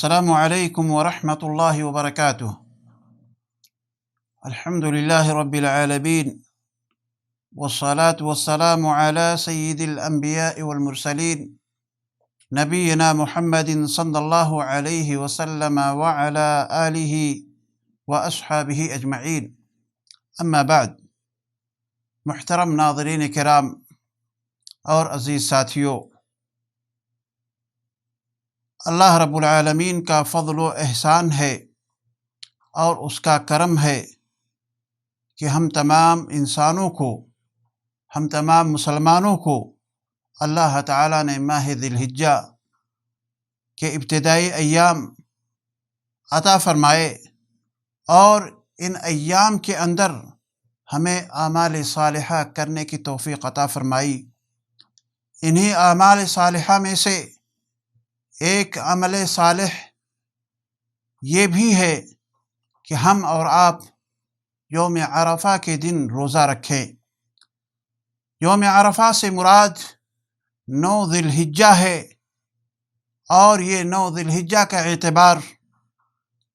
السلام علیکم ورحمۃ اللہ وبرکاتہ۔ الحمد للہ رب العالمین والصلاة والسلام علی سید الانبیاء والمرسلین نبینا محمد صلی اللہ علیہ وسلم وعلی آلہ واصحابہ اجمعین، اما بعد۔ محترم ناظرین کرام اور عزیز ساتھیوں، اللہ رب العالمین کا فضل و احسان ہے اور اس کا کرم ہے کہ ہم تمام انسانوں کو، ہم تمام مسلمانوں کو اللہ تعالیٰ نے ماہ ذی الحجہ کے ابتدائی ایام عطا فرمائے اور ان ایام کے اندر ہمیں اعمال صالحہ کرنے کی توفیق عطا فرمائی۔ انہی اعمال صالحہ میں سے ایک عمل صالح یہ بھی ہے کہ ہم اور آپ یوم عرفہ کے دن روزہ رکھیں۔ یوم عرفہ سے مراد 9 ذی الحجہ ہے، اور یہ 9 ذی الحجہ کا اعتبار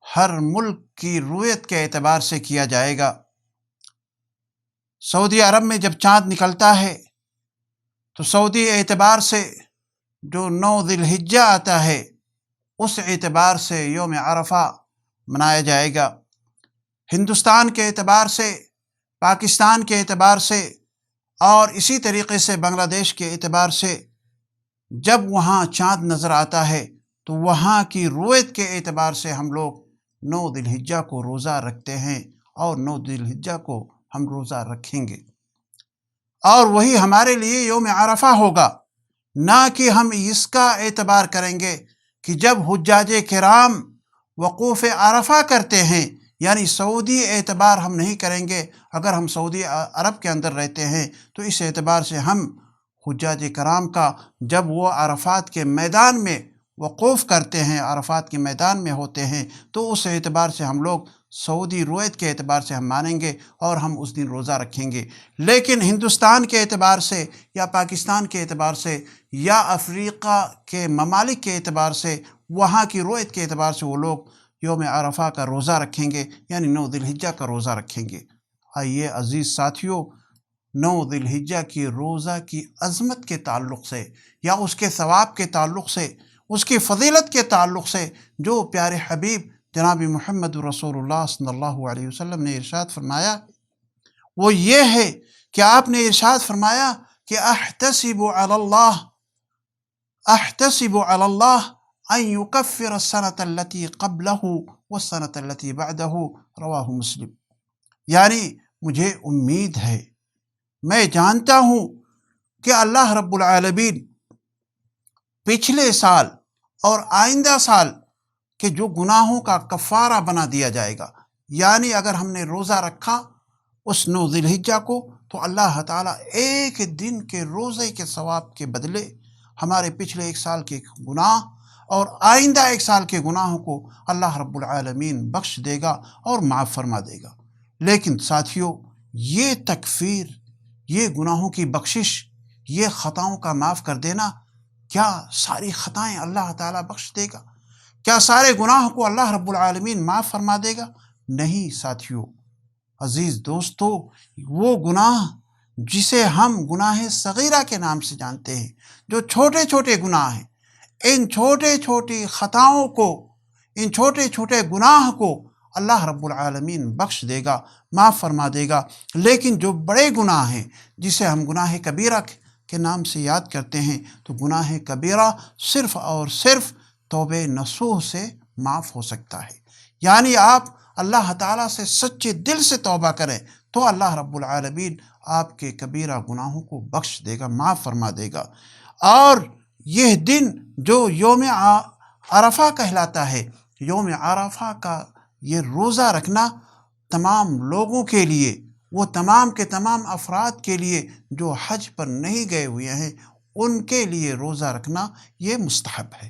ہر ملک کی رویت کے اعتبار سے کیا جائے گا۔ سعودی عرب میں جب چاند نکلتا ہے تو سعودی اعتبار سے جو 9 ذی الحجہ آتا ہے اس اعتبار سے یوم عرفہ منایا جائے گا۔ ہندوستان کے اعتبار سے، پاکستان کے اعتبار سے اور اسی طریقے سے بنگلہ دیش کے اعتبار سے جب وہاں چاند نظر آتا ہے تو وہاں کی رویت کے اعتبار سے ہم لوگ 9 ذی الحجہ کو روزہ رکھتے ہیں، اور 9 ذی الحجہ کو ہم روزہ رکھیں گے، اور وہی ہمارے لیے یوم عرفہ ہوگا۔ نہ کہ ہم اس کا اعتبار کریں گے کہ جب حجاج کرام وقوف عرفہ کرتے ہیں، یعنی سعودی اعتبار ہم نہیں کریں گے۔ اگر ہم سعودی عرب کے اندر رہتے ہیں تو اس اعتبار سے ہم حجاج کرام کا جب وہ عرفات کے میدان میں وقوف کرتے ہیں، عرفات کے میدان میں ہوتے ہیں، تو اس اعتبار سے ہم لوگ سعودی رویت کے اعتبار سے ہم مانیں گے اور ہم اس دن روزہ رکھیں گے۔ لیکن ہندوستان کے اعتبار سے یا پاکستان کے اعتبار سے یا افریقہ کے ممالک کے اعتبار سے، وہاں کی رویت کے اعتبار سے وہ لوگ یوم عرفہ کا روزہ رکھیں گے، یعنی 9 ذی الحجہ کا روزہ رکھیں گے۔ آئیے عزیز ساتھیوں، 9 ذی الحجہ کی روزہ کی عظمت کے تعلق سے یا اس کے ثواب کے تعلق سے، اس کی فضیلت کے تعلق سے جو پیارے حبیب جناب محمد رسول اللہ صلی اللہ علیہ وسلم نے ارشاد فرمایا وہ یہ ہے کہ آپ نے ارشاد فرمایا کہ احتسب علی اللہ ان یکفر السنة التي قبله والسنة التي بعده، رواہ مسلم۔ یعنی مجھے امید ہے، میں جانتا ہوں کہ اللہ رب العالمین پچھلے سال اور آئندہ سال کہ جو گناہوں کا کفارہ بنا دیا جائے گا۔ یعنی اگر ہم نے روزہ رکھا اس 9 ذی الحجہ کو تو اللہ تعالیٰ ایک دن کے روزے کے ثواب کے بدلے ہمارے پچھلے 1 سال کے گناہ اور آئندہ 1 سال کے گناہوں کو اللہ رب العالمین بخش دے گا اور معاف فرما دے گا۔ لیکن ساتھیوں، یہ تکفیر، یہ گناہوں کی بخشش، یہ خطاؤں کا معاف کر دینا، کیا ساری خطائیں اللہ تعالیٰ بخش دے گا؟ کیا سارے گناہ کو اللہ رب العالمین معاف فرما دے گا؟ نہیں ساتھیوں، عزیز دوستو، وہ گناہ جسے ہم گناہ صغیرہ کے نام سے جانتے ہیں، جو چھوٹے چھوٹے گناہ ہیں، ان چھوٹے چھوٹی خطاؤں کو، ان چھوٹے چھوٹے گناہ کو اللہ رب العالمین بخش دے گا، معاف فرما دے گا۔ لیکن جو بڑے گناہ ہیں جسے ہم گناہ کبیرہ کے نام سے یاد کرتے ہیں، تو گناہ کبیرہ صرف اور صرف توبہ نصوح سے معاف ہو سکتا ہے۔ یعنی آپ اللہ تعالیٰ سے سچے دل سے توبہ کریں تو اللہ رب العالمین آپ کے کبیرہ گناہوں کو بخش دے گا، معاف فرما دے گا۔ اور یہ دن جو یوم عرفہ کہلاتا ہے، یوم عرفہ کا یہ روزہ رکھنا تمام لوگوں کے لیے، وہ تمام کے تمام افراد کے لیے جو حج پر نہیں گئے ہوئے ہیں، ان کے لیے روزہ رکھنا یہ مستحب ہے۔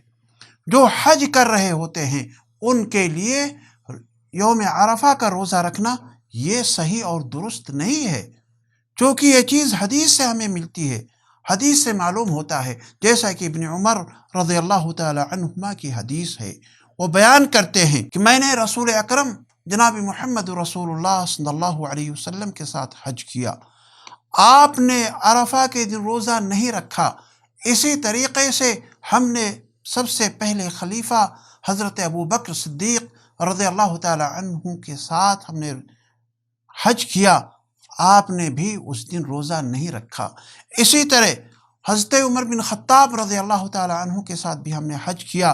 جو حج کر رہے ہوتے ہیں ان کے لیے یوم عرفہ کا روزہ رکھنا یہ صحیح اور درست نہیں ہے، چونکہ یہ چیز حدیث سے ہمیں ملتی ہے، حدیث سے معلوم ہوتا ہے، جیسا کہ ابن عمر رضی اللہ تعالی عنہما کی حدیث ہے۔ وہ بیان کرتے ہیں کہ میں نے رسول اکرم جناب محمد رسول اللہ صلی اللہ علیہ وسلم کے ساتھ حج کیا، آپ نے عرفہ کے دن روزہ نہیں رکھا، اسی طریقے سے ہم نے سب سے پہلے خلیفہ حضرت ابو بکر صدیق رضی اللہ تعالی عنہ کے ساتھ ہم نے حج کیا، آپ نے بھی اس دن روزہ نہیں رکھا۔ اسی طرح حضرت عمر بن خطاب رضی اللہ تعالی عنہ کے ساتھ بھی ہم نے حج کیا،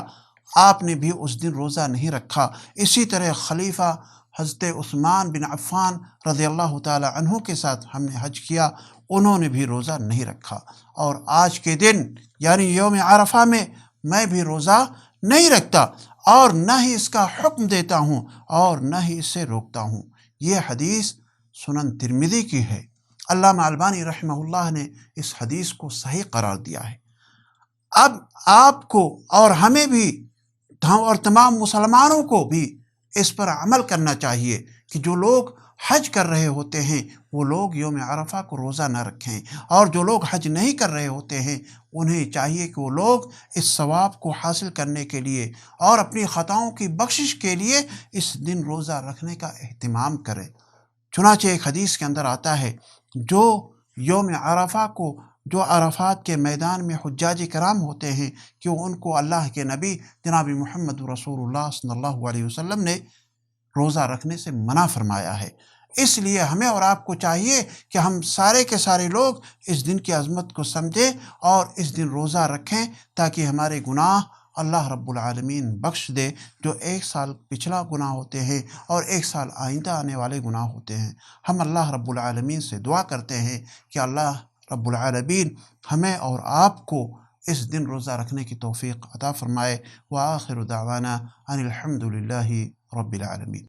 آپ نے بھی اس دن روزہ نہیں رکھا۔ اسی طرح خلیفہ حضرت عثمان بن عفان رضی اللہ تعالی عنہ کے ساتھ ہم نے حج کیا، انہوں نے بھی روزہ نہیں رکھا۔ اور آج کے دن یعنی یوم عرفہ میں میں بھی روزہ نہیں رکھتا، اور نہ ہی اس کا حکم دیتا ہوں اور نہ ہی اسے روکتا ہوں۔ یہ حدیث سنن ترمذی کی ہے۔ علامہ البانی رحمہ اللہ نے اس حدیث کو صحیح قرار دیا ہے۔ اب آپ کو اور ہمیں بھی اور تمام مسلمانوں کو بھی اس پر عمل کرنا چاہیے کہ جو لوگ حج کر رہے ہوتے ہیں وہ لوگ یوم عرفہ کو روزہ نہ رکھیں، اور جو لوگ حج نہیں کر رہے ہوتے ہیں انہیں چاہیے کہ وہ لوگ اس ثواب کو حاصل کرنے کے لیے اور اپنی خطاؤں کی بخشش کے لیے اس دن روزہ رکھنے کا اہتمام کریں۔ چنانچہ ایک حدیث کے اندر آتا ہے جو یوم عرفہ کو جو عرفات کے میدان میں حجاج کرام ہوتے ہیں کہ ان کو اللہ کے نبی جناب محمد رسول اللہ صلی اللہ علیہ وسلم نے روزہ رکھنے سے منع فرمایا ہے۔ اس لیے ہمیں اور آپ کو چاہیے کہ ہم سارے کے سارے لوگ اس دن کی عظمت کو سمجھیں اور اس دن روزہ رکھیں تاکہ ہمارے گناہ اللہ رب العالمین بخش دے، جو ایک سال پچھلا گناہ ہوتے ہیں اور ایک سال آئندہ آنے والے گناہ ہوتے ہیں۔ ہم اللہ رب العالمین سے دعا کرتے ہیں کہ اللہ رب العالمین ہمیں اور آپ کو اس دن روزہ رکھنے کی توفیق عطا فرمائے۔ وآخر دعوانا ان الحمد للہ رب العالمین۔